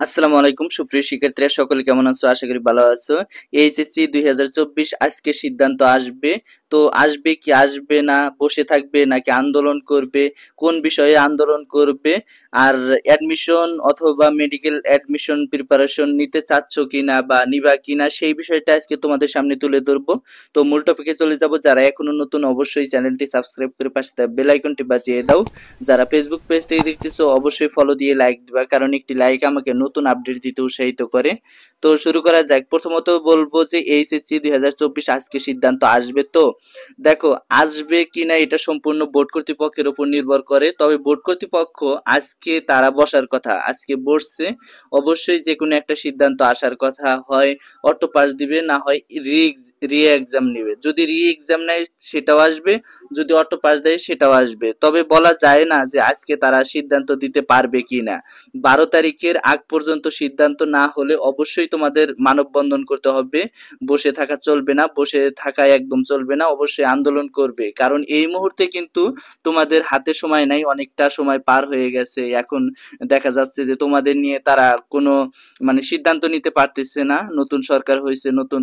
আসসালামু আলাইকুম সুপ্রিয় শিক্ষার্থীরা সকলে কেমন আছো? আশা করি ভালো আছো। এইচএসসি 2024 আজকে সিদ্ধান্ত আসবে। তো আসবে কি আসবে না, বসে থাকবে নাকি আন্দোলন করবে, কোন বিষয়ে আন্দোলন করবে, আর অ্যাডমিশন অথবা মেডিকেল অ্যাডমিশন প্রিপারেশন নিতে চাচ্ছ কিনা বা নিবা কিনা সেই বিষয়টা আজকে তোমাদের সামনে তুলে ধরবো। তো মূল টপিকে চলে যাব। যারা এখনো নতুন অবশ্যই চ্যানেলটি সাবস্ক্রাইব করে পাশে থাকা বেল আইকনটি বাজিয়ে দাও। যারা ফেসবুক পেজ থেকে দেখতেছো অবশ্যই ফলো দিয়ে লাইক দিবা, কারণ একটি লাইক আমাকে নতুন আপডেট দিতে উৎসাহিত করে। তো শুরু করা যাক। প্রথমত বলবো যে এইচএসসি 2024 আজকে সিদ্ধান্ত আসবে। তো দেখো, আসবে কিনা এটা সম্পূর্ণ বোর্ড কর্তৃপক্ষের উপর নির্ভর করে। তবে বোর্ড কর্তৃপক্ষ আজকে তারা বসার কথা, আজকে বসছে। অবশ্যই যে কোনো একটা সিদ্ধান্ত আসার কথা, হয় অটো পাস দিবে, না হয় রি এক্সাম নিবে। যদি রি এক্সাম নেয় সেটাও আসবে, যদি অটো পাস দেয় সেটাও আসবে। তবে বলা যায় না যে আজকে তারা সিদ্ধান্ত দিতে পারবে কিনা। 12 তারিখের আগ পর্যন্ত সিদ্ধান্ত না হলে অবশ্যই তোমাদের মানববন্ধন করতে হবে। বসে থাকা চলবে না, বসে থাকা একদম চলবে না, অবশ্যই আন্দোলন করবে। কারণ এই মুহূর্তে কিন্তু তোমাদের হাতে সময় নাই, অনেকটা সময় পার হয়ে গেছে। এখন দেখা যাচ্ছে যে তোমাদের নিয়ে তারা কোনো সিদ্ধান্ত নিতে পারতেছে না। নতুন সরকার হয়েছে, নতুন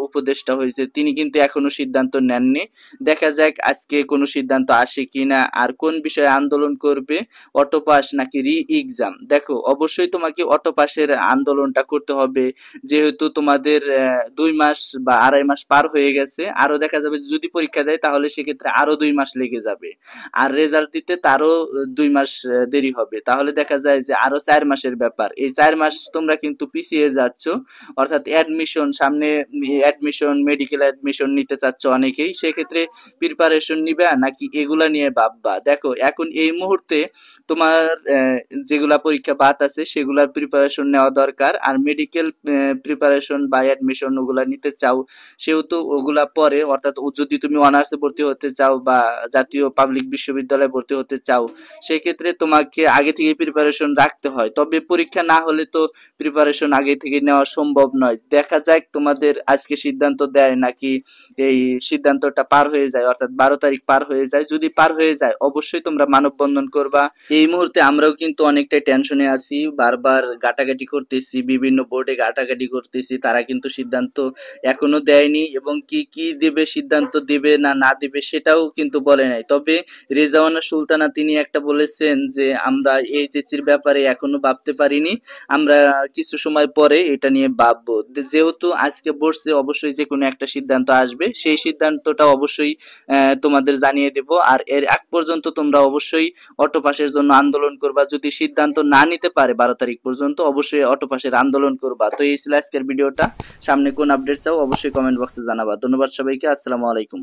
উপদেষ্টা হয়েছে, তিনি কিন্তু এখনো সিদ্ধান্ত নেননি। দেখা যাক আজকে কোনো সিদ্ধান্ত আসে কিনা, আর কোন বিষয়ে আন্দোলন করবে, অটো পাস নাকি রি এক্সাম। দেখো, অবশ্যই তোমাকে অটো পাসের আন্দোলনটা করতে হবে, যেহেতু তোমাদের 2 মাস বা 2.5 মাস পার হয়ে গেছে। আরো দেখা যাবে যদি পরীক্ষা দেয় তাহলে সেক্ষেত্রে আরো 2 মাস লেগে যাবে, আর রেজাল্ট দিতে তারও 2 মাস দেরি হবে। তাহলে দেখা যায় যে আরো 4 মাসের ব্যাপার। এই 4 মাস তোমরা কিন্তু পিছিয়ে যাচ্ছ। অর্থাৎ অ্যাডমিশন সামনে, অ্যাডমিশন মেডিকেল অ্যাডমিশন নিতে চাচ্ছ অনেকেই, সেক্ষেত্রে প্রিপারেশন নিবে নাকি এগুলা নিয়ে ভাববা। দেখো, এখন এই মুহূর্তে তোমার যেগুলা পরীক্ষা বাদ আছে সেগুলার প্রিপারেশন নেওয়া দরকার। আর মেডিকেল প্রিপারেশন বা অ্যাডমিশন ওগুলা নিতে চাও, সেহেতু ওগুলা পরে, অর্থাৎ যদি তুমি অনার্সে ভর্তি হতে চাও বা জাতীয় পাবলিক বিশ্ববিদ্যালয়ে ভর্তি হতে চাও, সেক্ষেত্রে তোমাকে আগে থেকে প্রিপারেশন রাখতে হয়। তবে পরীক্ষা না হলে তো প্রিপারেশন আগে থেকে নেওয়া সম্ভব নয়। দেখা যাক তোমাদের আজকে সিদ্ধান্ত দেয় নাকি এই সিদ্ধান্তটা পার হয়ে যায়, অর্থাৎ 12 তারিখ পার হয়ে যায়। যদি পার হয়ে যায় অবশ্যই তোমরা মানববন্ধন করবা। এই মুহূর্তে আমরাও কিন্তু অনেকটাই টেনশনে আছি, বারবার ঘাটাঘাটি করতেছি, বিভিন্ন বোর্ডে ঘাটাঘাটি করতেছি, তারা কিন্তু সিদ্ধান্ত এখনো দেয়নি, এবং কি কি দেবে, সিদ্ধান্ত দেবে না না দেবে সেটাও কিন্তু বলে নাই। তবে রেজাওয়ানা সুলতানা তিনি একটা বলেছেন যে আমরা এইচএসসির ব্যাপারে এখনো ভাবতে পারিনি, আমরা কিছু সময় পরে এটা নিয়ে ভাববো। যেহেতু আজকে বসছে, অবশ্যই যে কোনো একটা সিদ্ধান্ত আসবে, সেই সিদ্ধান্তটা অবশ্যই তোমাদের জানিয়ে দেব। আর এর আগ পর্যন্ত তোমরা অবশ্যই অটো পাসের জন্য আন্দোলন করবা। যদি সিদ্ধান্ত না নিতে পারে 12 তারিখ পর্যন্ত, অবশ্যই অটো পাসের আন্দোলন করবা। তো এই ছিল আজকের ভিডিওটা। সামনে কোন আপডেট চাও অবশ্যই কমেন্ট বক্সে জানাবা। ধন্যবাদ সবাইকে। আসসালামু আলাইকুম।